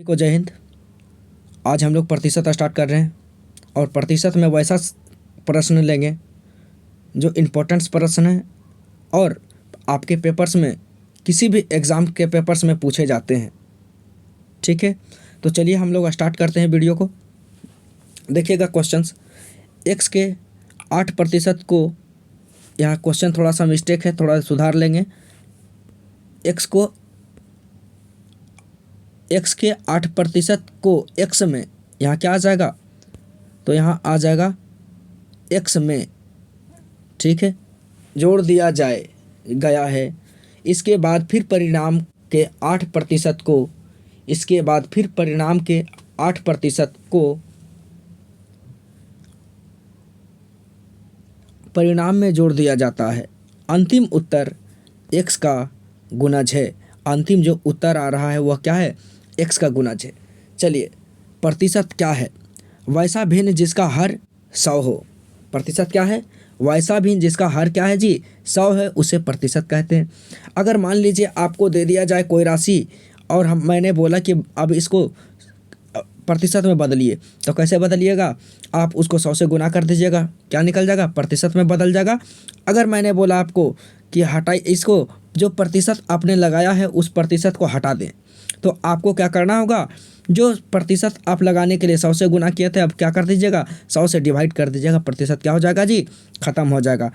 को जय हिंद। आज हम लोग प्रतिशत स्टार्ट कर रहे हैं और प्रतिशत में वैसा प्रश्न लेंगे जो इम्पोर्टेंट्स प्रश्न है और आपके पेपर्स में किसी भी एग्ज़ाम के पेपर्स में पूछे जाते हैं। ठीक है, तो चलिए हम लोग स्टार्ट करते हैं वीडियो को। देखिएगा क्वेश्चंस। एक्स के 8% को, यहाँ क्वेश्चन थोड़ा सा मिस्टेक है, थोड़ा सुधार लेंगे। एक्स के 8% को एक्स में यहाँ क्या आ जाएगा, तो यहाँ आ जाएगा एक्स में। ठीक है, जोड़ दिया गया है। इसके बाद फिर परिणाम के 8% को, इसके बाद फिर परिणाम के 8% को परिणाम में जोड़ दिया जाता है। अंतिम उत्तर एक्स का गुणज है। अंतिम जो उत्तर आ रहा है वह क्या है, एक्स का गुणज है। चलिए, प्रतिशत क्या है, वैसा भिन्न जिसका हर 100 हो। प्रतिशत क्या है, वैसा भिन्न जिसका हर क्या है जी, 100 है, उसे प्रतिशत कहते हैं। अगर मान लीजिए आपको दे दिया जाए कोई राशि और मैंने बोला कि अब इसको प्रतिशत में बदलिए, तो कैसे बदलिएगा, आप उसको 100 से गुना कर दीजिएगा, क्या निकल जाएगा, प्रतिशत में बदल जाएगा। अगर मैंने बोला आपको कि हटाई, इसको जो प्रतिशत आपने लगाया है उस प्रतिशत को हटा दें, तो आपको क्या करना होगा, जो प्रतिशत आप लगाने के लिए 100 से गुना किए थे, अब क्या कर दीजिएगा, 100 से डिवाइड कर दीजिएगा, प्रतिशत क्या हो जाएगा जी, ख़त्म हो जाएगा।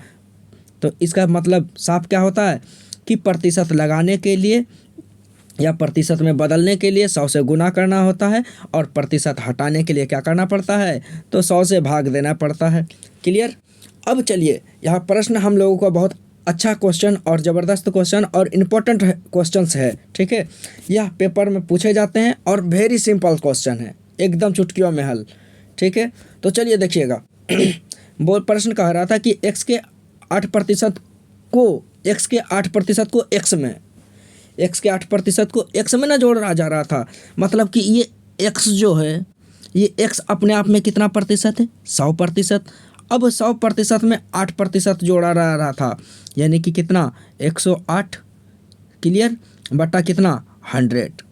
तो इसका मतलब साफ क्या होता है कि प्रतिशत लगाने के लिए या प्रतिशत में बदलने के लिए 100 से गुना करना होता है और प्रतिशत हटाने के लिए क्या करना पड़ता है, तो 100 से भाग देना पड़ता है। क्लियर। अब चलिए, यहाँ प्रश्न हम लोगों को बहुत अच्छा क्वेश्चन और ज़बरदस्त क्वेश्चन और इम्पोर्टेंट क्वेश्चंस है। ठीक है, यह पेपर में पूछे जाते हैं और वेरी सिंपल क्वेश्चन है, एकदम चुटकियों में हल। ठीक है, तो चलिए देखिएगा। वो प्रश्न कह रहा था कि एक्स के 8% को एक्स के 8% को एक्स में ना जोड़ा जा रहा था। मतलब कि ये एक्स जो है, ये एक्स अपने आप में कितना प्रतिशत है, 100%। अब 100% में 8% जोड़ा रहा था, यानी कि कितना, 108। क्लियर, बटा कितना, 100,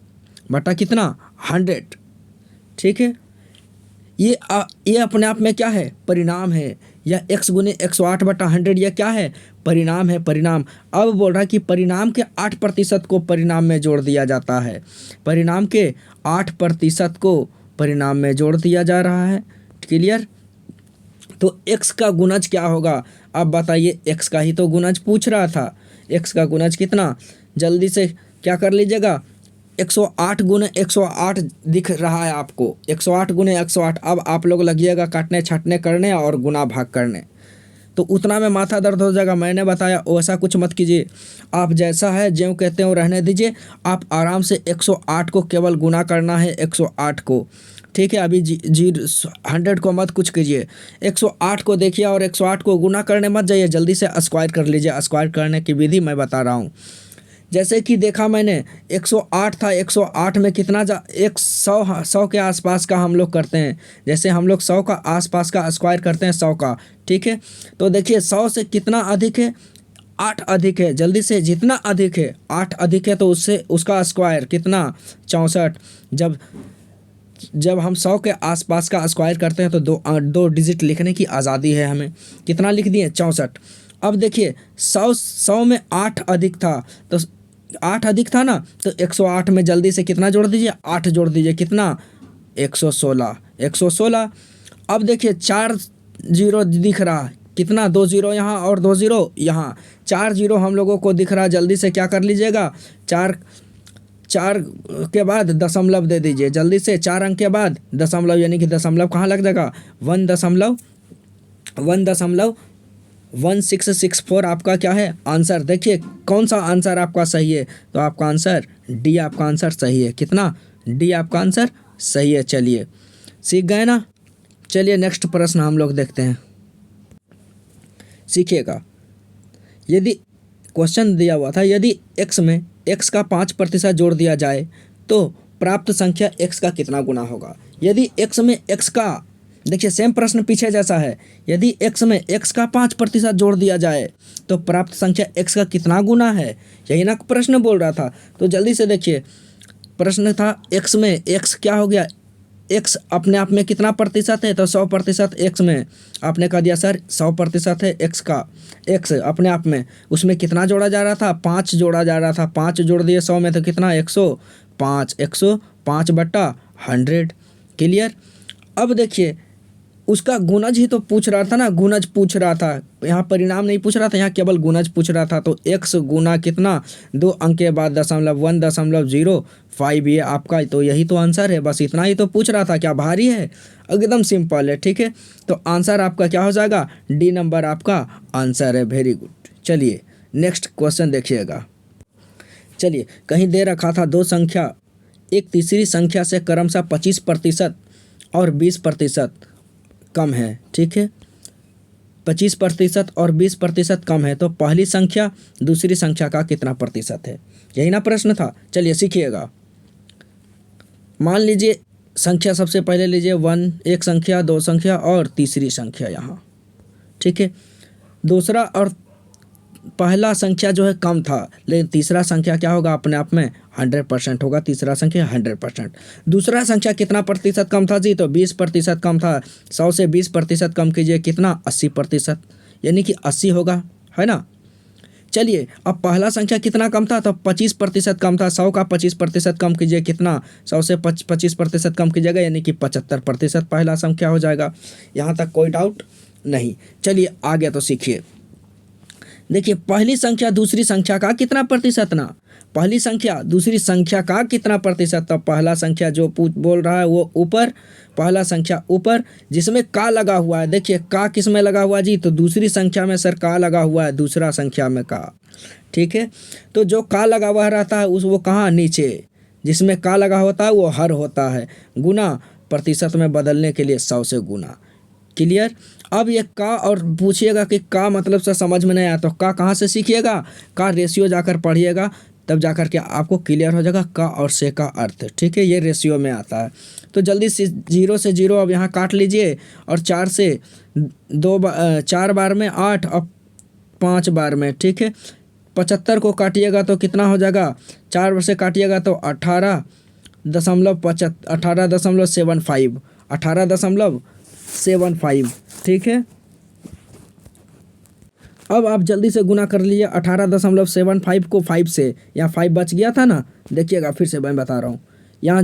बटा कितना, 100। ठीक है, ये अपने आप में क्या है, परिणाम है। या x गुने 108/100 यह क्या है, परिणाम है, परिणाम। अब बोल रहा है कि परिणाम के 8% को परिणाम में जोड़ दिया जाता है। परिणाम के 8% को परिणाम में जोड़ दिया जा रहा है। क्लियर। तो x का गुणज क्या होगा, अब बताइए, x का ही तो गुणज पूछ रहा था। x का गुणज कितना, जल्दी से क्या कर लीजिएगा, 108 गुने 108 दिख रहा है आपको, 108 गुने 108। अब आप लोग लगिएगा काटने छाटने करने और गुना भाग करने, तो उतना में माथा दर्द हो जाएगा। मैंने बताया वैसा कुछ मत कीजिए, आप जैसा है ज्यों कहते हो रहने दीजिए। आप आराम से 108 को केवल गुना करना है, 108 को। ठीक है, अभी 100 को मत कुछ कीजिए, 108 को देखिए और 108 को गुना करने मत जाइए, जल्दी से स्क्वायर कर लीजिए। स्क्वायर करने की विधि मैं बता रहा हूँ। जैसे कि देखा मैंने, 108 था, 108 में कितना 100 के आसपास का हम लोग करते हैं। जैसे हम लोग 100 का आसपास का स्क्वायर करते हैं, 100 का। ठीक है, तो देखिए 100 से कितना अधिक है, 8 अधिक है। जल्दी से, जितना अधिक है, 8 अधिक है, तो उससे उसका स्क्वायर कितना, 64। जब हम 100 के आसपास का स्क्वायर करते हैं तो दो डिजिट लिखने की आज़ादी है हमें। कितना लिख दिए, 64। अब देखिए 100 में 8 अधिक था, तो 8 अधिक था ना, तो 108 में जल्दी से कितना जोड़ दीजिए, 8 जोड़ दीजिए, कितना, 116। अब देखिए 4 जीरो दिख रहा है, कितना, 2 जीरो यहाँ और 2 जीरो यहाँ, 4 जीरो हम लोगों को दिख रहा है। जल्दी से क्या कर लीजिएगा, 4 के बाद दशमलव दे दीजिए, जल्दी से 4 अंक के बाद दशमलव, यानी कि दशमलव कहाँ लग जाएगा, 1.1664 आपका क्या है आंसर। देखिए कौन सा आंसर आपका सही है, तो आपका आंसर डी, आपका आंसर सही है। कितना, डी आपका आंसर सही है। चलिए, सीख गए ना। चलिए नेक्स्ट प्रश्न हम लोग देखते हैं, सीखिएगा। यदि क्वेश्चन दिया हुआ था, यदि x में x का 5% जोड़ दिया जाए तो प्राप्त संख्या x का कितना गुना होगा। यदि x में x का, देखिए सेम प्रश्न पीछे जैसा है, यदि x में x का 5% जोड़ दिया जाए तो प्राप्त संख्या x का कितना गुना है, यही ना प्रश्न बोल रहा था। तो जल्दी से देखिए, प्रश्न था एक्स में, एक्स क्या हो गया, एक्स अपने आप में कितना प्रतिशत है, तो 100% एक्स में। आपने कह दिया सर 100% है एक्स का, एक्स अपने आप में, उसमें कितना जोड़ा जा रहा था, 5 जोड़ा जा रहा था। 5 जोड़ दिए 100 में तो कितना 105, 105/100। क्लियर। अब देखिए उसका गुणज ही तो पूछ रहा था ना, गुणज पूछ रहा था, यहाँ परिणाम नहीं पूछ रहा था, यहाँ केवल गुणज पूछ रहा था। तो एक्स गुना कितना, 2 अंक के बाद 1.05, ये आपका, तो यही तो आंसर है। बस इतना ही तो पूछ रहा था, क्या भारी है, एकदम सिंपल है। ठीक है, तो आंसर आपका क्या हो जाएगा, डी नंबर आपका आंसर है। Very good. चलिए नेक्स्ट क्वेश्चन देखिएगा। चलिए, कहीं दे रखा था दो संख्या एक तीसरी संख्या से क्रमशः 25% और 20% कम है। ठीक है, 25% और 20% कम है, तो पहली संख्या दूसरी संख्या का कितना प्रतिशत है, यही ना प्रश्न था। चलिए सीखिएगा। मान लीजिए संख्या सबसे पहले लीजिए 1, एक संख्या, 2 संख्या और तीसरी संख्या यहाँ। ठीक है, दूसरा और पहला संख्या जो है कम था, लेकिन तीसरा संख्या क्या होगा, अपने आप में 100% होगा। तीसरा संख्या 100%। दूसरा संख्या कितना प्रतिशत कम था जी, तो 20% कम था। 100 से 20% कम कीजिए, कितना, 80%, यानी कि 80 होगा, है ना। चलिए अब पहला संख्या कितना कम था, तो 25% कम था। 100 का 25% कम कीजिए, कितना, 100 से 25% कम कीजिएगा, यानी कि 75% पहला संख्या हो जाएगा। यहाँ तक कोई डाउट नहीं। चलिए आगे तो सीखिए। देखिए पहली संख्या दूसरी संख्या का कितना प्रतिशत ना, पहली संख्या दूसरी संख्या का कितना प्रतिशत, तो पहला संख्या जो बोल रहा है वो ऊपर, पहला संख्या ऊपर, जिसमें का लगा हुआ है। देखिए का किस में लगा हुआ जी, तो दूसरी संख्या में सर का लगा हुआ है, दूसरा संख्या में का। ठीक है, तो जो का लगा हुआ रहता है उस वो कहाँ, नीचे, जिसमें का लगा होता है वो हर होता है, गुना प्रतिशत में बदलने के लिए 100 से गुना। क्लियर। अब ये का और पूछिएगा कि का मतलब से समझ में नहीं आया, तो का कहाँ से सीखिएगा, का रेशियो जाकर पढ़िएगा, तब जाकर के आपको क्लियर हो जाएगा का और से का अर्थ। ठीक है, ये रेशियो में आता है। तो जल्दी से 0 से 0 अब यहाँ काट लीजिए, और 4 से 4 बार में 8 और 5 बार में। ठीक है, 75 को काटिएगा तो कितना हो जाएगा, 4 से काटिएगा तो 18.75। ठीक है, अब आप जल्दी से गुना कर लीजिए 18.75 को 5 से, यहाँ 5 बच गया था ना, देखिएगा फिर से मैं बता रहा हूँ, यहाँ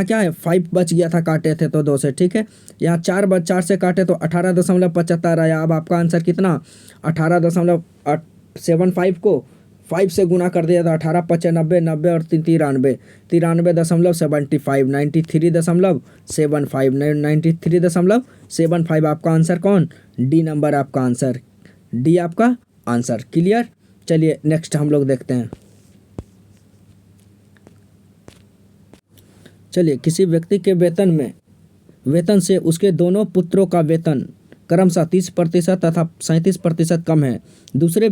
क्या है, 5 बच गया था, काटे थे तो 2 से। ठीक है, यहाँ 4 से काटे तो 18.75 आया। अब आपका आंसर कितना, 18.75 को 5 से गुना कर दिया था, 18×5 = 90 और 93 93.75, 93.75 आपका आंसर कौन, डी नंबर आपका आंसर, डी आपका आंसर। क्लियर। चलिए नेक्स्ट हम लोग देखते हैं। चलिए, किसी व्यक्ति के वेतन से उसके दोनों पुत्रों का वेतन क्रमशः 30% तथा 37% कम है। दूसरे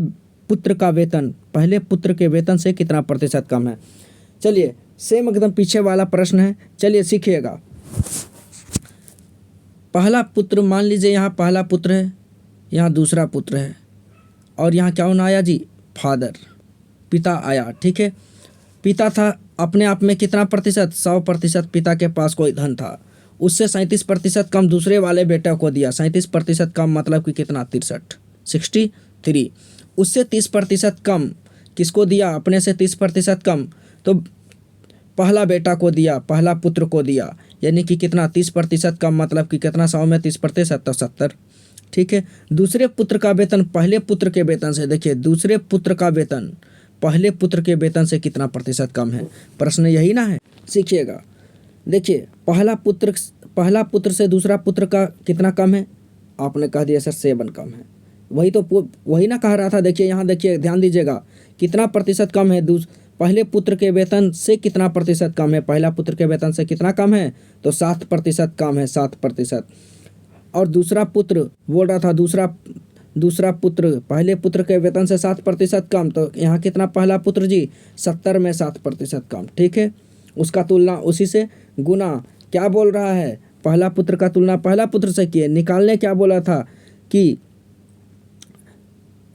पुत्र का वेतन पहले पुत्र के वेतन से कितना प्रतिशत कम है। चलिए सेम एकदम पीछे वाला प्रश्न है, चलिए सीखिएगा। पहला पुत्र, मान लीजिए यहाँ पहला पुत्र है, यहाँ दूसरा पुत्र है, और यहाँ क्या होना आया जी, फादर, पिता आया। ठीक है, पिता था अपने आप में कितना प्रतिशत, 100% पिता के पास कोई धन था, उससे 37% कम दूसरे वाले बेटे को दिया। 37% कम मतलब कि कितना, 63। उससे 30% कम किसको दिया, अपने से 30% कम, तो पहला बेटा को दिया, पहला पुत्र को दिया, यानी कि कितना, 30% कम मतलब कि कितना, 100 में 30% तो 70। ठीक है, दूसरे पुत्र का वेतन पहले पुत्र के वेतन से, देखिए दूसरे पुत्र का वेतन पहले पुत्र के वेतन से कितना प्रतिशत कम है, प्रश्न यही ना है, सीखिएगा। देखिए पहला पुत्र से दूसरा पुत्र का कितना कम है, आपने कह दिया सर 7 कम है, वही ना कह रहा था। देखिए यहाँ देखिए, ध्यान दीजिएगा, कितना प्रतिशत कम है, पहले पुत्र के वेतन से कितना प्रतिशत कम है, पहला पुत्र के वेतन से कितना कम है, तो 7% कम है, 7%। और दूसरा पुत्र बोल रहा था, दूसरा पुत्र पहले पुत्र के वेतन से 7% कम, तो यहाँ कितना, पहला पुत्र जी 70 में 7% कम। ठीक है, उसका तुलना उसी से गुना, क्या बोल रहा है, पहला पुत्र का तुलना पहला पुत्र से किए, निकालने क्या बोला था कि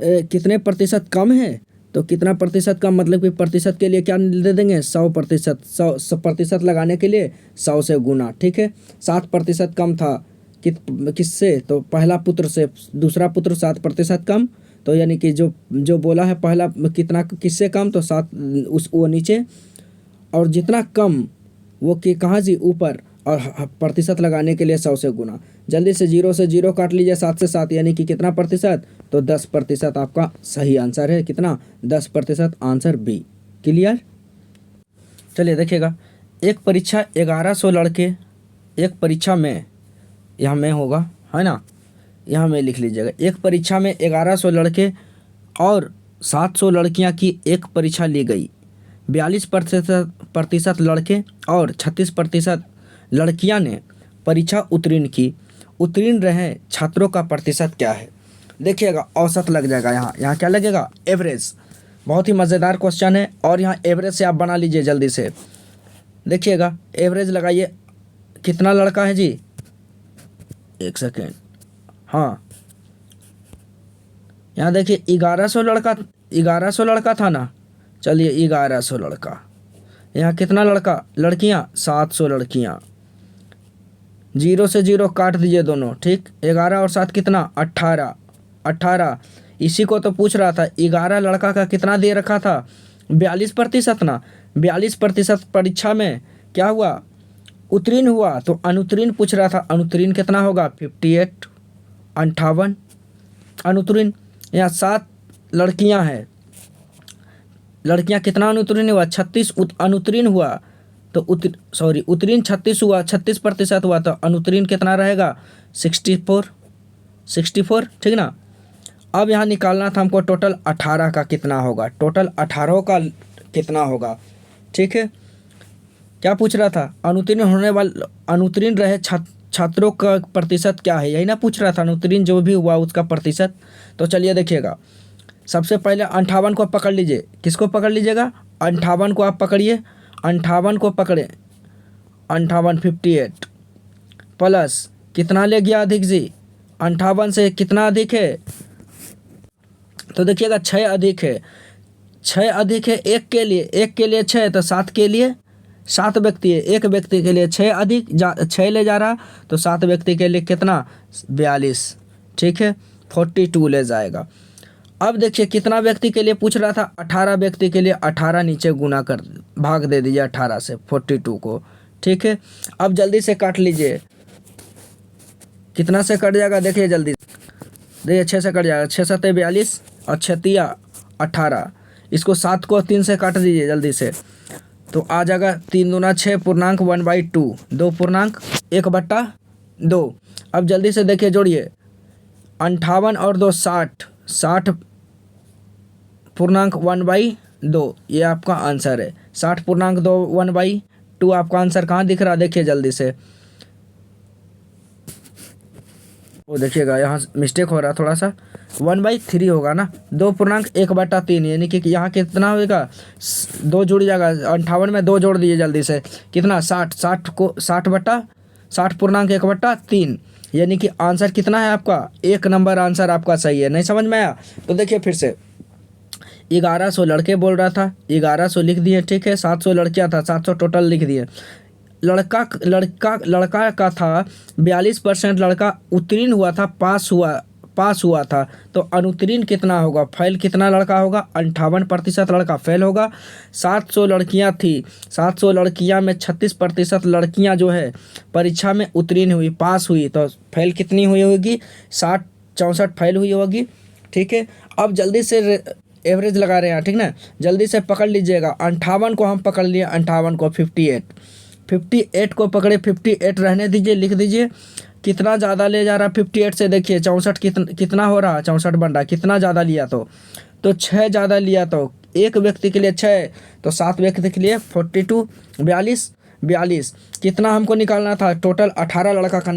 कितने प्रतिशत कम है, तो कितना प्रतिशत कम, मतलब कि प्रतिशत के लिए क्या दे देंगे 100%, 100% लगाने के लिए 100 से गुना, ठीक है। 7% कम था किससे, तो पहला पुत्र से, दूसरा पुत्र 7% कम, तो यानी कि जो जो बोला है पहला कितना किससे कम, तो 7 वो नीचे, और जितना कम वो कि कहाँ जी ऊपर, और प्रतिशत लगाने के लिए 100 से गुना। जल्दी से 0 से 0 काट लीजिए, 7 से 7 यानी कि कितना प्रतिशत, तो 10% आपका सही आंसर है। कितना, 10%, आंसर बी। क्लियर। चलिए देखिएगा, एक परीक्षा 1100 लड़के, एक परीक्षा में, यहाँ में होगा है ना, यहाँ में लिख लीजिएगा, एक परीक्षा में 1100 लड़के और 700 लड़कियाँ की एक परीक्षा ली गई। 42% लड़के और 36% लड़कियां ने परीक्षा उत्तीर्ण की। उत्तीर्ण रहे छात्रों का प्रतिशत क्या है। देखिएगा औसत लग जाएगा, यहाँ क्या लगेगा, एवरेज। बहुत ही मज़ेदार क्वेश्चन है, और यहाँ एवरेज से आप बना लीजिए जल्दी से। देखिएगा एवरेज लगाइए, कितना लड़का है जी, एक सेकेंड, हाँ यहाँ देखिए 1100 लड़का था ना, चलिए 1100 लड़का, यहाँ कितना लड़का, लड़कियाँ 700 लड़कियाँ। 0 से 0 काट दीजिए दोनों, ठीक। 11 और 7 कितना, 18। इसी को तो पूछ रहा था, 11 लड़का का कितना दे रखा था, 42% ना। 42% परीक्षा में क्या हुआ, उत्तीर्ण हुआ, तो अनुत्तीर्ण पूछ रहा था, अनुत्तीर्ण कितना होगा, 58, 58 अनुत्तीर्ण। यहाँ 7 लड़कियाँ हैं, लड़कियाँ कितना अनुत्तीर्ण हुआ, 36 अनुत्तीर्ण हुआ, तो उत्तीर्ण 36 हुआ, 36% हुआ, तो अनुत्तीर्ण कितना रहेगा, 64, ठीक ना। अब यहाँ निकालना था हमको टोटल 18 का कितना होगा, टोटल 18 का कितना होगा, ठीक है। क्या पूछ रहा था, अनुत्तीर्ण रहे छात्रों का प्रतिशत क्या है, यही ना पूछ रहा था, अनुत्तीर्ण जो भी हुआ उसका प्रतिशत। तो चलिए देखिएगा, सबसे पहले 58 को पकड़ लीजिए, किसको पकड़ लीजिएगा, 58 को आप पकड़िए, 58 को पकड़े, 58 प्लस कितना ले गया अधिक जी, 58 से कितना अधिक है, तो देखिएगा 6 अधिक है, 6 अधिक है, एक के लिए 6, तो 7 के लिए 7 व्यक्ति है, एक व्यक्ति के लिए 6 अधिक 6 ले जा रहा, तो 7 व्यक्ति के लिए कितना, 42, ठीक है, 42 ले जाएगा। अब देखिए कितना व्यक्ति के लिए पूछ रहा था, 18 व्यक्ति के लिए 18 नीचे गुना कर भाग दे दीजिए 18 से 42 को, ठीक है। अब जल्दी से काट लीजिए, कितना से कट जाएगा, देखिए जल्दी, देखिए 6 से कट जाएगा, 6 7 42 और 6 18, इसको 7 को 3 से काट दीजिए जल्दी से, तो आ जाएगा 3 दूना 6 पूर्णांक 1/2, 2 पूर्णांक 1/2। अब जल्दी से देखिए जोड़िए, 58 और 2 60 पूर्णांक 1/2, ये आपका आंसर है। 60 पूर्णांक 2 1/2 आपका आंसर कहाँ दिख रहा है, देखिए जल्दी से, वो देखिएगा यहाँ मिस्टेक हो रहा है थोड़ा सा, 1/3 होगा ना, 2 पूर्णांक 1/3, यानी कि यहाँ कितना होगा, 2 जुड़ जाएगा, 58 में 2 जोड़ दीजिए जल्दी से, कितना 60 को 60 पूर्णांक 1/3, यानी कि आंसर कितना है आपका, 1 नंबर आंसर आपका सही है। नहीं समझ में आया, तो देखिए फिर से, 1100 लड़के बोल रहा था, 1100 लिख दिए, ठीक है। 700 लड़कियाँ था, 700 टोटल लिख दिए। लड़का का था 42% लड़का उत्तीर्ण हुआ था, पास हुआ था, तो अनुत्तीर्ण कितना होगा, फेल कितना लड़का होगा, 58% लड़का फेल होगा। 700 लड़कियां थी, 700 लड़कियां में 36% लड़कियां जो है परीक्षा में उत्तीर्ण हुई, पास हुई, तो फेल कितनी हुई होगी, 64 फेल हुई होगी, ठीक है। अब जल्दी से एवरेज लगा रहे हैं, ठीक ना, जल्दी से पकड़ लीजिएगा, 58 को हम पकड़ लिए, 58 को 58 को पकड़े, 58 रहने दीजिए, लिख दीजिए, कितना ज़्यादा ले जा रहा 58 से, देखिए 64 कितना हो रहा, 64 बन रहा, कितना ज़्यादा लिया, तो 6 ज़्यादा लिया, तो एक व्यक्ति के लिए 6, तो 7 व्यक्ति के लिए 42 42 कितना हमको निकालना था, टोटल 18 लड़का का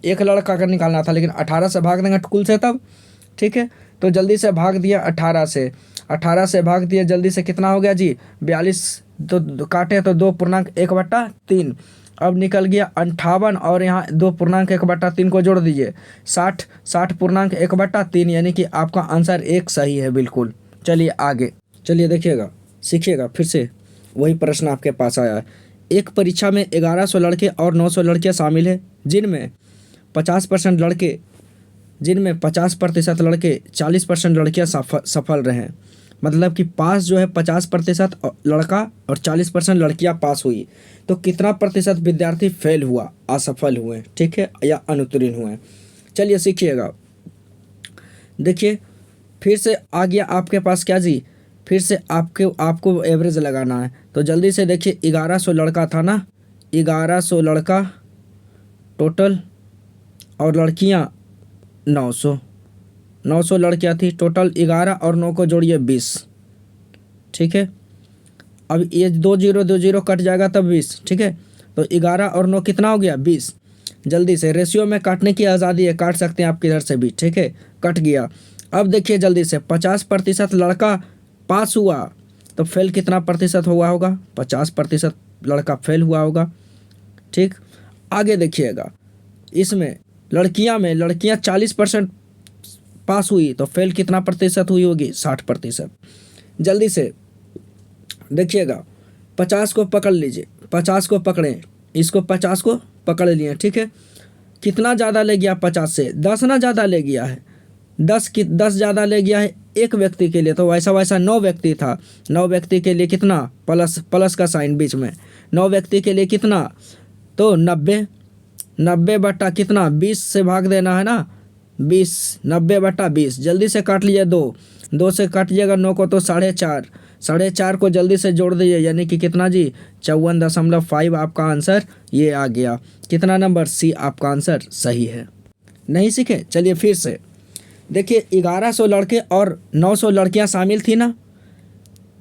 एक लड़का का निकालना था, लेकिन 18 से भाग देंगे कुल से तब, ठीक है। तो जल्दी से भाग दिया 18 से भाग दिया, जल्दी से कितना हो गया जी, 42, तो काटे तो 2 पूर्णांक 1/3, अब निकल गया 58, और यहाँ 2 पूर्णांक 1/3 को जोड़ दीजिए, 60 पूर्णांक 1/3, यानी कि आपका आंसर 1 सही है बिल्कुल। चलिए आगे, चलिए देखिएगा, सीखिएगा फिर से वही प्रश्न आपके पास आया है। एक परीक्षा में 1100 लड़के और 900 लड़कियां शामिल हैं, जिनमें 50% लड़के जिनमें 50% लड़के 40% लड़कियां सफल रहे। मतलब कि पास जो है 50% लड़का और 40% लड़कियां पास हुई, तो कितना प्रतिशत विद्यार्थी फेल हुआ, असफल हुए, ठीक है, या अनुत्तीर्ण हुए। चलिए सीखिएगा। देखिए फिर से आ गया आपके पास क्या जी, फिर से आपको एवरेज लगाना है। तो जल्दी से देखिए, 1100 लड़का था ना, 1100 लड़का टोटल और लड़कियां 900 लड़कियां थी टोटल। 11 और 9 को जोड़िए 20, ठीक है। अब ये 2 0 कट जाएगा तब 20, ठीक है। तो 11 और 9 कितना हो गया, 20। जल्दी से रेशियो में काटने की आज़ादी है, काट सकते हैं आप किधर से भी, ठीक है, कट गया। अब देखिए जल्दी से, 50% लड़का पास हुआ तो फेल कितना प्रतिशत हुआ होगा, 50% लड़का फेल हुआ होगा, ठीक। आगे देखिएगा, इसमें लड़कियां 40% पास हुई तो फेल कितना प्रतिशत हुई होगी, 60%। जल्दी से देखिएगा, 50 को पकड़ लीजिए, 50 को पकड़ें, इसको 50 को पकड़ लिए, ठीक है। कितना ज़्यादा ले गया 50 से, 10 ना ज़्यादा ले गया है, 10 ज़्यादा ले गया है एक व्यक्ति के लिए। तो वैसा 9 व्यक्ति था, 9 व्यक्ति के लिए कितना, प्लस का साइन बीच में, 9 व्यक्ति के लिए कितना, तो 90 बटा कितना, 20 से भाग देना है ना, 20, 90 बटा 20। जल्दी से काट लीजिए, 2 से काटिएगा 9 को तो 4.5 को जल्दी से जोड़ दीजिए, यानी कि कितना जी, 54.5 आपका आंसर ये आ गया। कितना नंबर, सी आपका आंसर सही है। नहीं सीखे, चलिए फिर से देखिए, 1100 लड़के और 900 लड़कियां शामिल थी ना,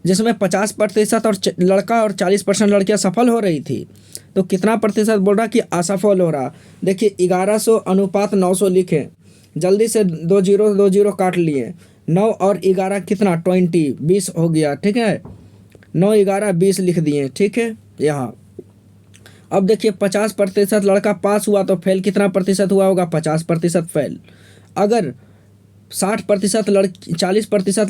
जिसमें 50% और लड़का और 40% लड़कियां सफल हो रही थी। तो कितना प्रतिशत बोल रहा कि असफल हो रहा। देखिए 1100 अनुपात 900 लिखें, जल्दी से 2 0 काट लिए, 9 और 11 कितना, 20 हो गया, ठीक है। 9 11 20 लिख दिए, ठीक है यहाँ। अब देखिए 50% लड़का पास हुआ तो फेल कितना प्रतिशत हुआ होगा, 50% फेल। अगर 40%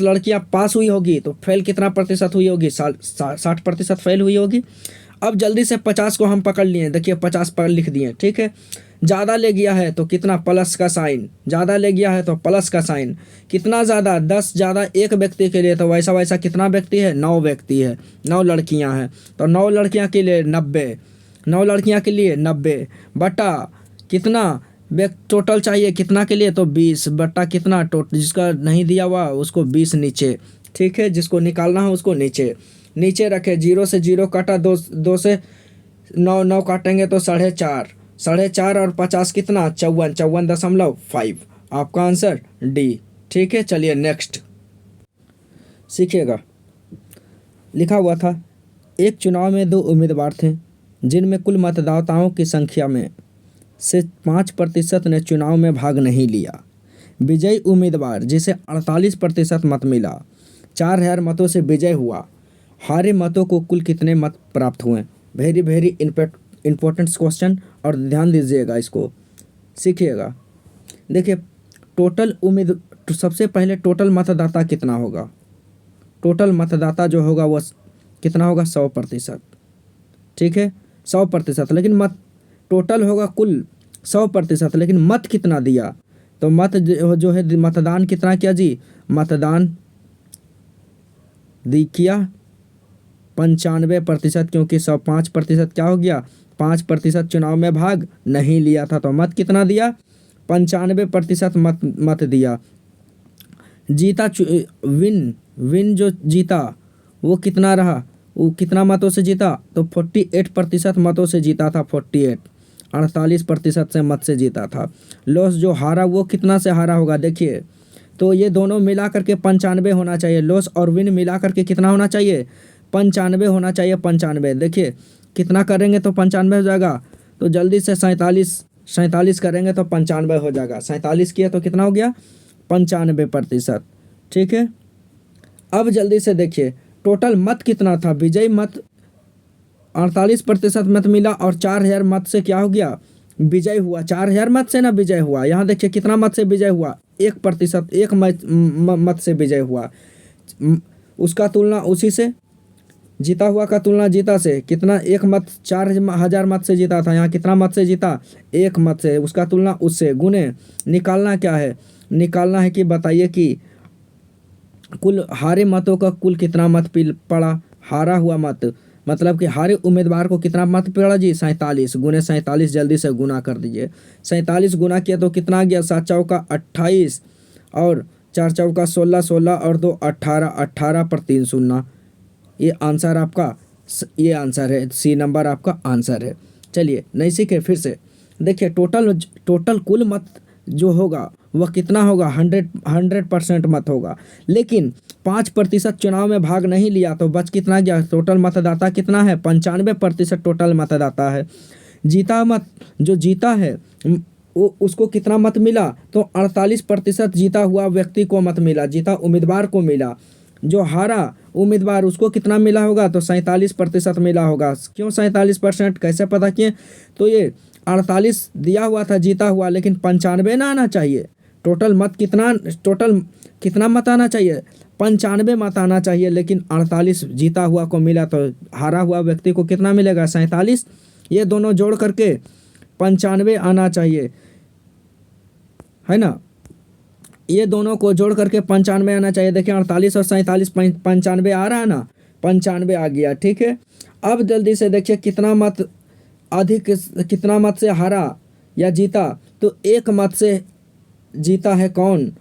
लड़कियां पास हुई होगी तो फेल कितना प्रतिशत हुई होगी, 60% फेल हुई होगी। अब जल्दी से 50 को हम पकड़ लिए, देखिए 50 पर लिख दिए, ठीक है। ज़्यादा ले गया है तो कितना, प्लस का साइन, ज़्यादा ले गया है तो प्लस का साइन। कितना ज़्यादा, 10 ज़्यादा एक व्यक्ति के लिए, तो वैसा कितना व्यक्ति है, 9 व्यक्ति है, 9 लड़कियां हैं। तो 9 लड़कियां के लिए 90, 9 लड़कियां के लिए 90 बटा कितना, टोटल चाहिए कितना के लिए, तो 20 बटा कितना, जिसका नहीं दिया हुआ उसको 20 नीचे, ठीक है। जिसको निकालना है उसको नीचे रखे, 0 से 0 काटा, 2 से 9 काटेंगे तो 4.5 और 50 कितना, 54.5 आपका आंसर डी, ठीक है। चलिए नेक्स्ट सीखिएगा। लिखा हुआ था, एक चुनाव में 2 उम्मीदवार थे, जिनमें कुल मतदाताओं की संख्या में से 5% ने चुनाव में भाग नहीं लिया। विजयी उम्मीदवार, जिसे 48% मत मिला, 4000 मतों से विजय हुआ। हारे मतों को कुल कितने मत प्राप्त हुए। वेरी इम्पोर्टेंट क्वेश्चन, और ध्यान दीजिएगा, इसको सीखिएगा। देखिए सबसे पहले टोटल मतदाता कितना होगा, टोटल मतदाता जो होगा वो कितना होगा, 100%, ठीक है, 100%। लेकिन मत टोटल होगा कुल 100%, लेकिन मत कितना दिया, तो मत जो है मतदान कितना किया जी, मतदान किया 95%, क्योंकि 5% क्या हो गया, 5% चुनाव में भाग नहीं लिया था। तो मत कितना दिया, 95% मत दिया। जीता विन जो जीता वो कितना रहा, वो कितना मतों से जीता, तो 48% मतों से जीता था, 48% से मत से जीता था। लॉस जो हारा वो कितना से हारा होगा, देखिए तो ये दोनों मिला करके 95 होना चाहिए, लॉस और विन मिला करके कितना होना चाहिए, 95 होना चाहिए, 95। देखिए कितना करेंगे तो 95 हो जाएगा, तो जल्दी से 47 करेंगे तो 95 हो जाएगा, 47 किया तो कितना हो गया, 95%, ठीक है। अब जल्दी से देखिए टोटल मत कितना था, विजयी मत 48% मत मिला और 4000 मत से क्या हो गया, विजय हुआ। 4000 मत से ना विजय हुआ, यहाँ देखिए कितना मत से विजय हुआ, 1% 1 मत से विजय हुआ। उसका तुलना उसी से, जीता हुआ का तुलना जीता से, कितना 1 मत 4000 मत से जीता था, यहाँ कितना मत से जीता 1 मत से, उसका तुलना उससे, गुने निकालना क्या है, निकालना है कि बताइए कि कुल हारे मतों का कुल कितना मत पड़ा, हारा हुआ मत मतलब कि हारे उम्मीदवार को कितना मत पड़ा जी 47 गुने 47, जल्दी से गुना कर दीजिए। 47 गुना किया तो कितना आ गया, 7 चौका 28 और 4 चौका 16, 16 और 2 18, 18 पर 3 शून्य। ये आंसर आपका, ये आंसर है, सी नंबर आपका आंसर है। चलिए नहीं सीखे फिर से देखिए, टोटल कुल मत जो होगा वह कितना होगा, 100% मत होगा, लेकिन 5% चुनाव में भाग नहीं लिया तो बच कितना गया, टोटल मतदाता कितना है 95% टोटल मतदाता है। जीता मत जो जीता है वो उसको कितना मत मिला, तो 48% जीता हुआ व्यक्ति को मत मिला, जीता उम्मीदवार को मिला। जो हारा उम्मीदवार उसको कितना मिला होगा, तो 47% मिला होगा। क्यों 47%, कैसे पता किए, तो ये 48 दिया हुआ था जीता हुआ, लेकिन 95 ना आना चाहिए। टोटल कितना मत आना चाहिए, 95 मत आना चाहिए, लेकिन 48 जीता हुआ को मिला, तो हारा हुआ व्यक्ति को कितना मिलेगा 47। ये दोनों जोड़ करके 95 आना चाहिए, है ना, ये दोनों को जोड़ करके 95 आना चाहिए। देखिए 48 और 47 95 आ रहा है ना, 95 आ गया, ठीक है। अब जल्दी से देखिए कितना मत अधिक, कितना मत से हारा या जीता, तो 1 मत से जीता है कौन,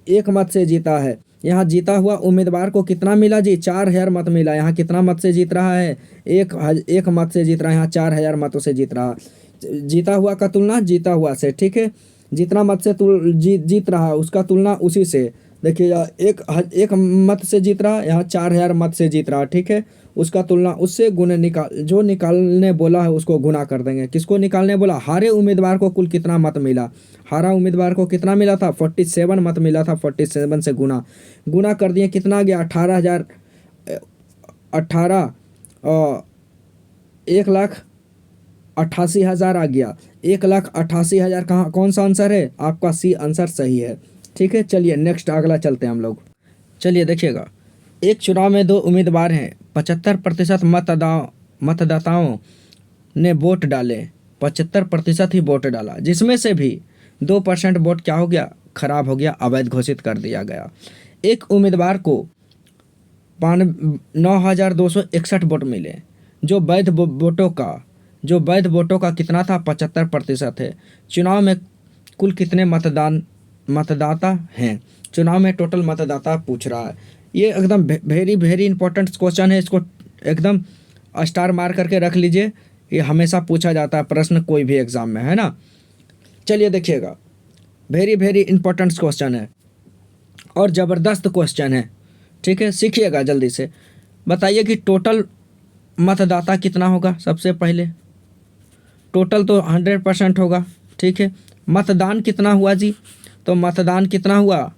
1 मत से जीता है। यहाँ जीता हुआ उम्मीदवार को कितना मिला जी, 4000 मत मिला। यहाँ कितना मत से जीत रहा है, 1 मत से जीत रहा है, यहाँ 4000 मतों से जीत रहा। जीता हुआ का तुलना जीता हुआ से, ठीक है, जितना मत से जीत रहा है उसका तुलना उसी से। देखिए एक मत से जीत रहा, यहाँ 4000 मत से जीत रहा, ठीक है, उसका तुलना उससे गुने जो निकालने बोला है उसको गुना कर देंगे। किसको निकालने बोला, हारे उम्मीदवार को कुल कितना मत मिला, हारा उम्मीदवार को कितना मिला था 47 मत मिला था, 47 से गुना कर दिए, कितना आ गया 18000 1,88,000 आ गया। 1,88,000 कहाँ, कौन सा आंसर है आपका, सी आंसर सही है, ठीक है। चलिए नेक्स्ट अगला चलते हैं हम लोग। चलिए देखिएगा, एक चुनाव में 2 उम्मीदवार हैं, 75% मतदाताओं ने वोट डाले, 75% ही वोट डाला, जिसमें से भी 2% वोट क्या हो गया, खराब हो गया, अवैध घोषित कर दिया गया। एक उम्मीदवार को 9,261 वोट मिले, जो वैध वोटों का कितना था 75% है। चुनाव में कुल कितने मतदाता हैं, चुनाव में टोटल मतदाता पूछ रहा है। ये एकदम वेरी इंपॉर्टेंट क्वेश्चन है, इसको एकदम स्टार मार करके रख लीजिए, ये हमेशा पूछा जाता है प्रश्न कोई भी एग्जाम में, है ना। चलिए देखिएगा, वेरी इंपॉर्टेंट क्वेश्चन है और ज़बरदस्त क्वेश्चन है, ठीक है, सीखिएगा जल्दी से। बताइए कि टोटल मतदाता कितना होगा, सबसे पहले टोटल तो 100% होगा, ठीक है। मतदान कितना हुआ जी, तो मतदान कितना हुआ,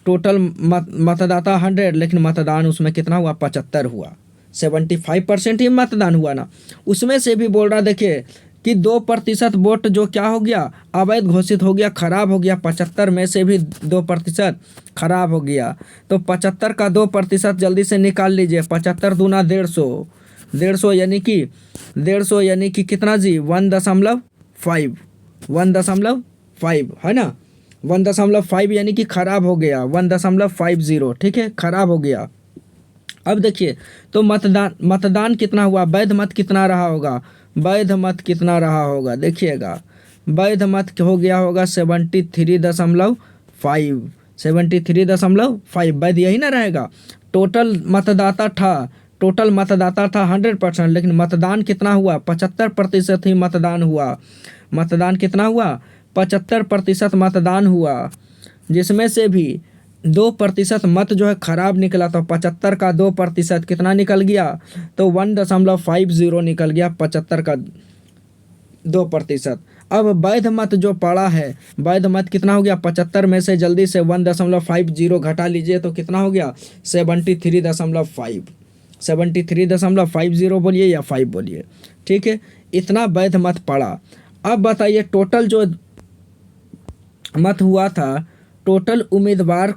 टोटल मतदाता 100, लेकिन मतदान उसमें कितना हुआ 75 हुआ, 75% ही मतदान हुआ ना। उसमें से भी बोल रहा देखिए कि 2% वोट जो क्या हो गया, अवैध घोषित हो गया, खराब हो गया। 75 में से भी 2% खराब हो गया, तो 75 का 2% जल्दी से निकाल लीजिए। 75 दूना 150, 150 यानी कि कितना जी 1.5 है ना, 1.5 यानी कि खराब हो गया, 1.50, ठीक है, खराब हो गया। अब देखिए तो मतदान कितना हुआ, वैध मत कितना रहा होगा, देखिएगा वैध मत हो गया होगा 73.5, वैध यही ना रहेगा। टोटल मतदाता था 100%, लेकिन मतदान कितना हुआ 75% ही मतदान हुआ। मतदान कितना हुआ 75% मतदान हुआ, जिसमें से भी 2% मत जो है खराब निकला, तो 75 का 2% कितना निकल गया, तो 1.50 निकल गया 75 का 2%। अब वैध मत जो पड़ा है, वैध मत कितना हो गया 75 में से जल्दी से 1.50 घटा लीजिए, तो कितना हो गया 73.50 बोलिए या 5 बोलिए, ठीक है, इतना वैध मत पड़ा। अब बताइए टोटल जो मत हुआ था, टोटल उम्मीदवार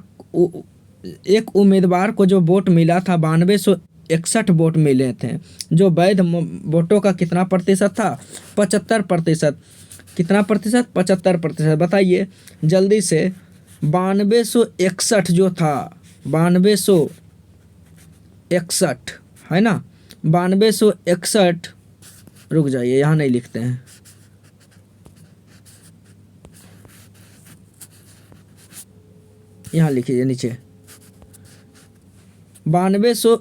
एक उम्मीदवार को जो वोट मिला था 9261 वोट मिले थे। जो वैध वोटों का कितना प्रतिशत था? 75%। कितना प्रतिशत? 75%। बताइए जल्दी से। 9261 जो था, 9261 है ना, 9261, रुक जाइए यहाँ नहीं लिखते हैं, यहाँ लिखिए नीचे। 9200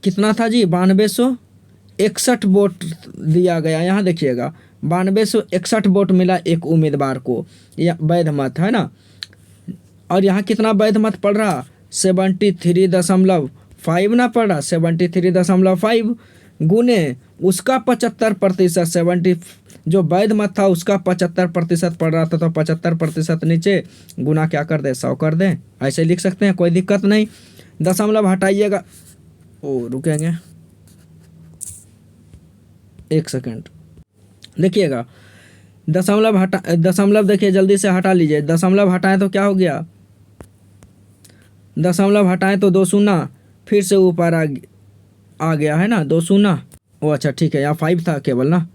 कितना था जी? 9261 वोट दिया गया। यहाँ देखिएगा 9261 वोट मिला एक उम्मीदवार को, यह वैध मत है ना। और यहाँ कितना वैध मत पड़ रहा? 73.5 ना पड़ रहा, 73.5 गुने उसका 75%, 70 जो वैध मत था उसका 75% पड़ रहा था, तो 75% नीचे गुना क्या कर दे? 100 कर दें। ऐसे लिख सकते हैं, कोई दिक्कत नहीं। दशमलव हटाइएगा, ओ रुकेंगे 1 सेकेंड, देखिएगा दशमलव देखिए जल्दी से हटा लीजिए। दशमलव हटाएं तो क्या हो गया? दशमलव हटाएं तो 2 शून्य फिर से ऊपर आ गया है ना, 2 शून्य। ओ अच्छा ठीक है, यहाँ 5 था केवल ना,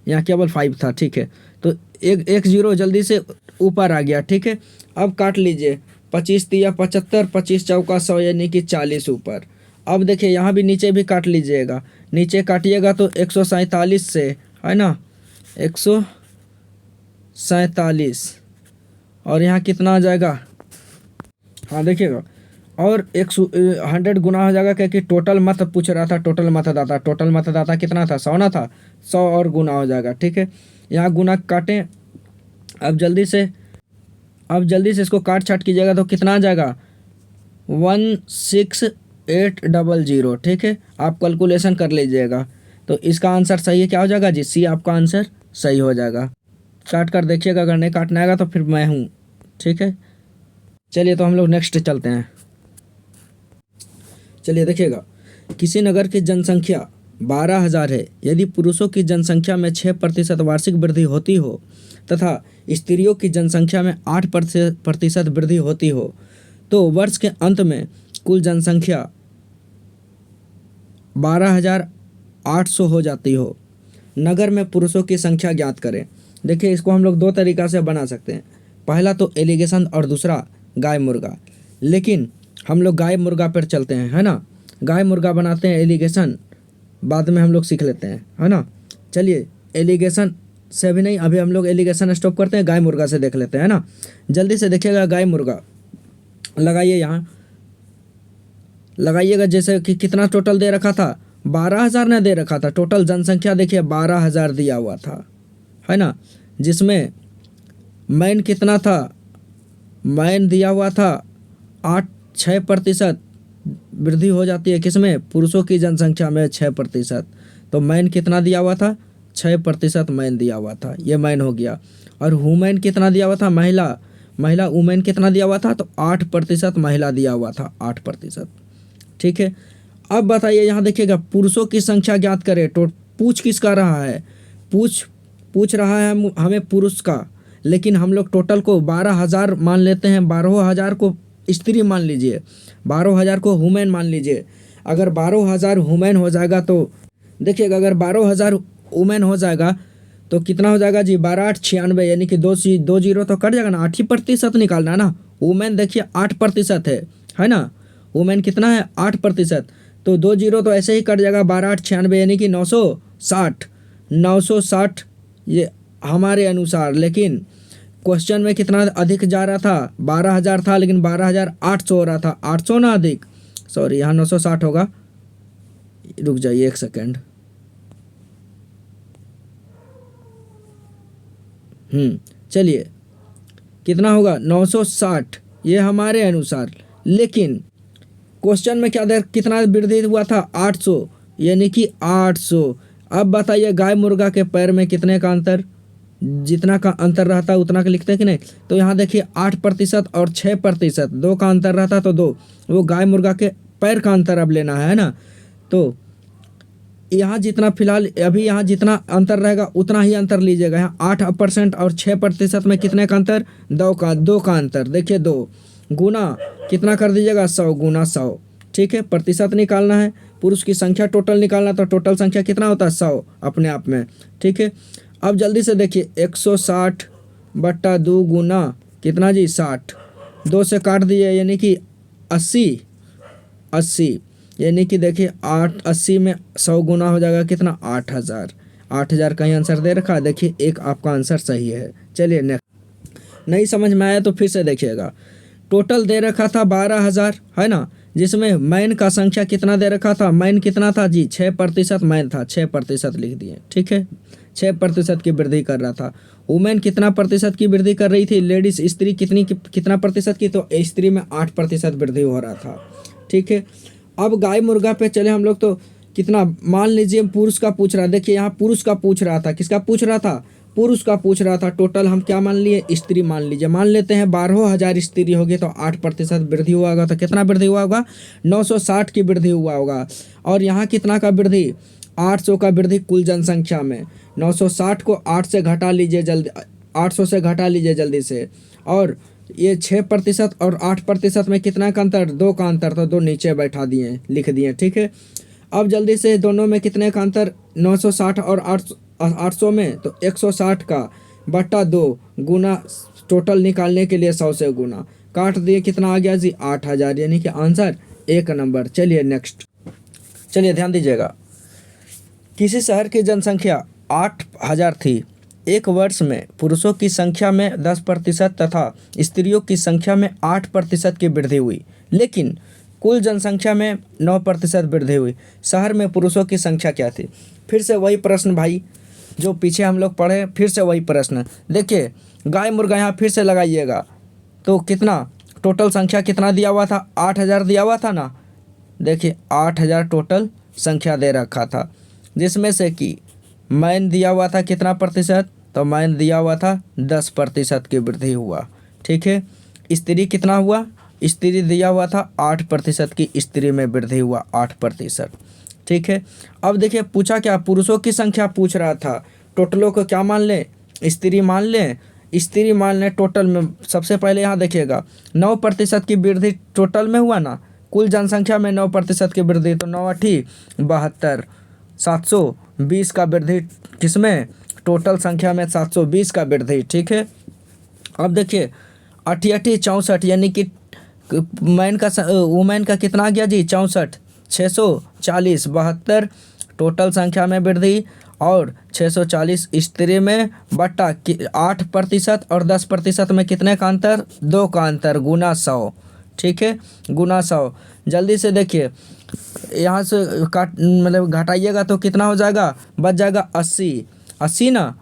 यहाँ केवल 5 था, ठीक है। तो एक 0 जल्दी से ऊपर आ गया, ठीक है। अब काट लीजिए, 25 तिया 75, 25 चौका 100 यानी कि 40 ऊपर। अब देखिए यहाँ भी नीचे भी काट लीजिएगा, नीचे काटिएगा तो 147 से है ना, 147 और यहाँ कितना आ जाएगा? हाँ देखिएगा, और 100 गुना हो जाएगा, क्योंकि टोटल मत पूछ रहा था, टोटल मतदाता कितना था? 100 ना था, 100 और गुना हो जाएगा, ठीक है। यहाँ गुना काटें, अब जल्दी से इसको काट छाट कीजिएगा तो कितना आ जाएगा? 16800, ठीक है। आप कैलकुलेशन कर लीजिएगा, तो इसका आंसर सही है, क्या हो जाएगा जी? सी आपका आंसर सही हो जाएगा। काट कर देखिएगा, अगर नहीं काटना आएगा तो फिर मैं हूँ, ठीक है। चलिए तो हम लोग नेक्स्ट चलते हैं। चलिए देखिएगा, किसी नगर की जनसंख्या 12,000 है। यदि पुरुषों की जनसंख्या में 6% वार्षिक वृद्धि होती हो तथा स्त्रियों की जनसंख्या में 8% वृद्धि होती हो, तो वर्ष के अंत में कुल जनसंख्या 12,800 हो जाती हो। नगर में पुरुषों की संख्या ज्ञात करें। देखिए इसको हम लोग 2 तरीक़ा से बना सकते हैं, पहला तो एलिगेशन और दूसरा गाय मुर्गा। लेकिन हम लोग गाय मुर्गा पर चलते हैं, है ना। गाय मुर्गा बनाते हैं, एलिगेशन बाद में हम लोग सीख लेते हैं, है ना। चलिए एलिगेशन से भी नहीं, अभी हम लोग एलिगेशन स्टॉप करते हैं, गाय मुर्गा से देख लेते हैं, है ना। जल्दी से देखिएगा, गाय मुर्गा लगाइए, यहाँ लगाइएगा। जैसे कि कितना टोटल दे रखा था? 12,000 ने दे रखा था। टोटल जनसंख्या देखिए 12,000 दिया हुआ था, है ना। जिसमें मैन कितना था? मैन दिया हुआ था 6% वृद्धि हो जाती है, किसमें? पुरुषों की जनसंख्या में 6%। तो मैन कितना दिया हुआ था? 6% मैन दिया हुआ था, ये मैन हो गया। और वुमेन कितना दिया हुआ था? महिला वुमेन कितना दिया हुआ था? तो 8% महिला दिया हुआ था, 8%, ठीक है। अब बताइए यहाँ देखिएगा, पुरुषों की संख्या ज्ञात करें। तो पूछ किसका रहा है? पूछ रहा है हमें पुरुष का, लेकिन हम लोग टोटल को 12,000 मान लेते हैं। 12,000 को स्त्री मान लीजिए, 12,000 को वुमेन मान लीजिए। अगर 12,000 वुमेन हो जाएगा तो देखिएगा, अगर 12,000 वुमेन हो जाएगा तो कितना हो जाएगा जी? 12,896, यानी कि 2 0 तो कट जाएगा ना, 8% निकालना है ना। वुमेन देखिए 8% है ना। वुमेन कितना है? 8%। तो 2 0 तो ऐसे ही कट जाएगा, 12,896 यानी कि 960 ये हमारे अनुसार। लेकिन क्वेश्चन में कितना अधिक जा रहा था? 12,000 था, लेकिन 12,800 हो रहा था, 800 ना अधिक, सॉरी यहाँ 960 होगा। रुक जाइए 1 सेकेंड। चलिए कितना होगा? 960 ये हमारे अनुसार। लेकिन क्वेश्चन में क्या दे, कितना वृद्धि हुआ था? 800, यानी कि 800। अब बताइए गाय मुर्गा के पैर में कितने का अंतर? जितना का अंतर रहता है उतना का लिखते हैं कि नहीं। तो यहाँ देखिए 8% और 6%, 2 का अंतर रहता तो 2, वो गाय मुर्गा के पैर का अंतर अब लेना है ना। तो यहाँ जितना फिलहाल अभी यहाँ जितना अंतर रहेगा उतना ही अंतर लीजिएगा। यहाँ 8% और 6% में कितने का अंतर? 2 का अंतर। देखिए 2 गुना कितना कर दीजिएगा 100 गुना 100, ठीक है। प्रतिशत निकालना है, पुरुष की संख्या टोटल निकालना, तो टोटल संख्या कितना होता है 100 अपने आप में, ठीक है। अब जल्दी से देखिए 160 बट्टा 2 गुना कितना जी 60, 2 से काट दीजिए यानी कि 80 यानी कि देखिए 80 में 100 गुना हो जाएगा कितना 8000 कहीं आंसर दे रखा है, देखिए एक आपका आंसर सही है। चलिए नेक्स्ट, नहीं समझ में आया तो फिर से देखिएगा। टोटल दे रखा था 12,000 है ना, जिसमें मैन का संख्या कितना दे रखा था, मैन कितना था जी 6% मैन था, 6% लिख दिए, ठीक है। 6% की वृद्धि कर रहा था। वुमेन कितना प्रतिशत की वृद्धि कर रही थी, लेडीज स्त्री कितना प्रतिशत की, तो स्त्री में 8% वृद्धि हो रहा था, ठीक है। अब गाय मुर्गा पे चले हम लोग, तो कितना मान लीजिए पुरुष का पूछ रहा है, देखिए यहाँ पुरुष का पूछ रहा था, किसका पूछ रहा था, पुरुष का पूछ रहा था। टोटल हम क्या मान लिए, स्त्री मान लीजिए, मान लेते हैं 12,000 स्त्री होगी तो 8% वृद्धि हुआ होगा, तो कितना वृद्धि हुआ होगा 960 की वृद्धि हुआ होगा। और यहाँ कितना का वृद्धि 800 का वृद्धि कुल जनसंख्या में। 960 को 8 से घटा लीजिए जल्दी, 800 से घटा लीजिए जल्दी से, और ये 6% और 8% में कितना का अंतर, 2 का अंतर, तो 2 नीचे बैठा दिए लिख दिए, ठीक है। अब जल्दी से दोनों में कितने का अंतर, 960 और 800 में, तो 160 का बट्टा 2 गुना टोटल निकालने के लिए 100 से गुना काट दिए, कितना आ गया जी 8000, यानी कि आंसर 1 नंबर। चलिए नेक्स्ट, चलिए ध्यान दीजिएगा। किसी शहर की जनसंख्या 8000 थी, एक वर्ष में पुरुषों की संख्या में 10% तथा स्त्रियों की संख्या में 8% की वृद्धि हुई, लेकिन कुल जनसंख्या में 9% वृद्धि हुई। शहर में पुरुषों की संख्या क्या थी। फिर से वही प्रश्न भाई जो पीछे हम लोग पढ़े, फिर से वही प्रश्न। देखिए गाय मुर्गा यहाँ फिर से लगाइएगा, तो कितना टोटल संख्या कितना दिया हुआ था, 8000 दिया हुआ था ना। देखिए 8000 टोटल संख्या दे रखा था, जिसमें से कि मैन दिया हुआ था कितना प्रतिशत, तो मैन दिया हुआ था 10% की वृद्धि हुआ, ठीक है। स्त्री कितना हुआ, स्त्री दिया हुआ था 8% की स्त्री में वृद्धि हुआ 8%, ठीक है। अब देखिए पूछा क्या, पुरुषों की संख्या पूछ रहा था, टोटलों को क्या मान लें, स्त्री मान लें, स्त्री मान लें टोटल में। सबसे पहले यहाँ देखिएगा 9% की वृद्धि टोटल में हुआ ना, कुल जनसंख्या में 9% की वृद्धि, तो 9 8 72, 720 का वृद्धि किसमें, टोटल संख्या में 720 का वृद्धि, ठीक है। अब देखिए 8 8 64 यानी कि मैन का वुमेन का कितना आ गया जी 64, 640 72 टोटल संख्या में वृद्धि, और 640 स्त्री में बट्टा 8% और 10% में कितने का अंतर, 2 का अंतर, गुना 100, ठीक है, गुना 100। जल्दी से देखिए यहाँ से काट मतलब घटाइएगा तो कितना हो जाएगा, बच जाएगा 80 ना,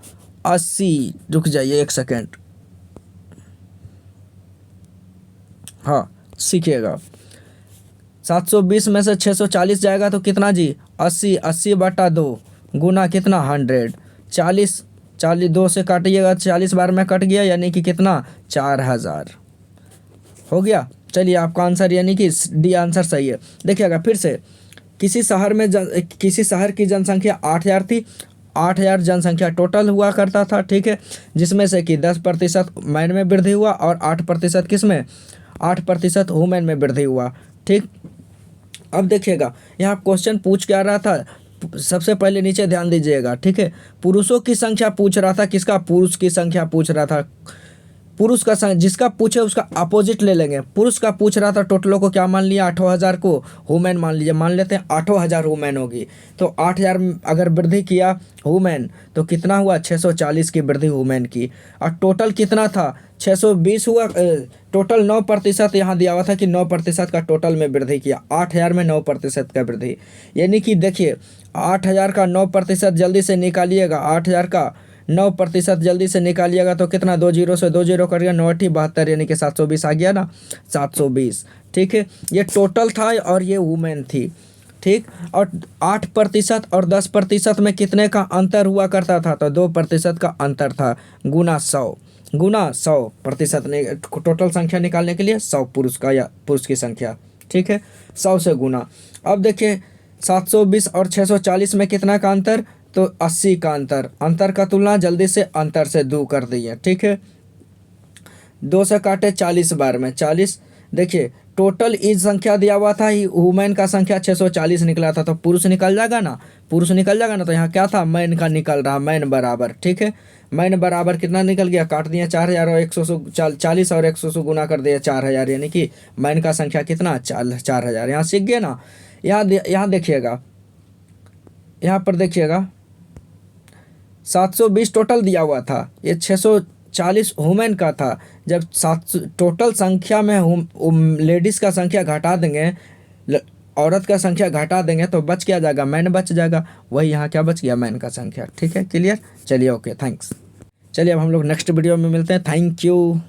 80, रुक जाइए 1 सेकेंड, हाँ सीखिएगा। 720 में से 640 जाएगा तो कितना जी 80 बटा 2 गुना कितना 100, 40 2 से काटिएगा 40 बार में कट गया, यानी कि कितना 4000 हो गया। चलिए आपका आंसर यानी कि डी आंसर सही है। देखिएगा फिर से, किसी शहर की जनसंख्या 8000 थी, 8000 जनसंख्या टोटल हुआ करता था, ठीक है, जिसमें से कि 10% मैन में वृद्धि हुआ और 8% किस में, 8% वुमेन में वृद्धि हुआ, ठीक। अब देखिएगा यहाँ क्वेश्चन पूछ क्या रहा था, सबसे पहले नीचे ध्यान दीजिएगा, ठीक है। पुरुषों की संख्या पूछ रहा था, किसका, पुरुष की संख्या पूछ रहा था। पुरुष का जिसका पूछे उसका अपोजिट ले लेंगे। पुरुष का पूछ रहा था, टोटलों को क्या मान लिया 8000 को, वुमेन मान लीजिए, मान लेते हैं 8000 वुमेन होगी, तो 8000 अगर वृद्धि किया वुमेन तो कितना हुआ 640 की वृद्धि वुमेन की, और टोटल कितना था 620 हुआ। टोटल 9% यहाँ दिया हुआ था कि 9% का टोटल में वृद्धि किया, 8000 में 9% का वृद्धि, यानी कि देखिए 8000 का 9% जल्दी से निकालिएगा, 8000 का 9% जल्दी से निकालिएगा तो कितना, 2 जीरो से 2 जीरो करिएगा, 9 8 72 यानी कि 720 आ गया ना, 720, ठीक है। ये टोटल था और ये वुमेन थी, ठीक। और 8% और 10% में कितने का अंतर हुआ करता था, तो 2% का अंतर था, गुना 100% ने टोटल संख्या निकालने के लिए 100 पुरुष का या पुरुष की संख्या, ठीक है, 100 से गुना। अब देखिए 720 और 640 में कितना का अंतर, तो 80 का अंतर का तुलना जल्दी से अंतर से 2 कर दिए, ठीक है। 2 से काटे 40 बार में, 40 देखिए टोटल एज संख्या दिया हुआ था, वुमेन का संख्या 640 निकला था, तो पुरुष निकल जाएगा ना, पुरुष निकल जाएगा ना। तो यहाँ क्या था, मैन का निकल रहा, मैन बराबर, ठीक है। मैन बराबर कितना निकल गया, काट दिया 4000 और 140 और 100 से गुना कर दिया 4000, यानी कि मैन का संख्या कितना 4000। यहाँ सीख गए ना। यहाँ देखिएगा, यहाँ पर देखिएगा 720 टोटल दिया हुआ था, ये 640 वुमेन का था। जब 700 टोटल संख्या में लेडीज़ का संख्या घटा देंगे, औरत का संख्या घटा देंगे, तो बच क्या जाएगा, मैन बच जाएगा। वही यहाँ क्या बच गया, मैन का संख्या। ठीक है, क्लियर। चलिए ओके, थैंक्स। चलिए अब हम लोग नेक्स्ट वीडियो में मिलते हैं। Thank you.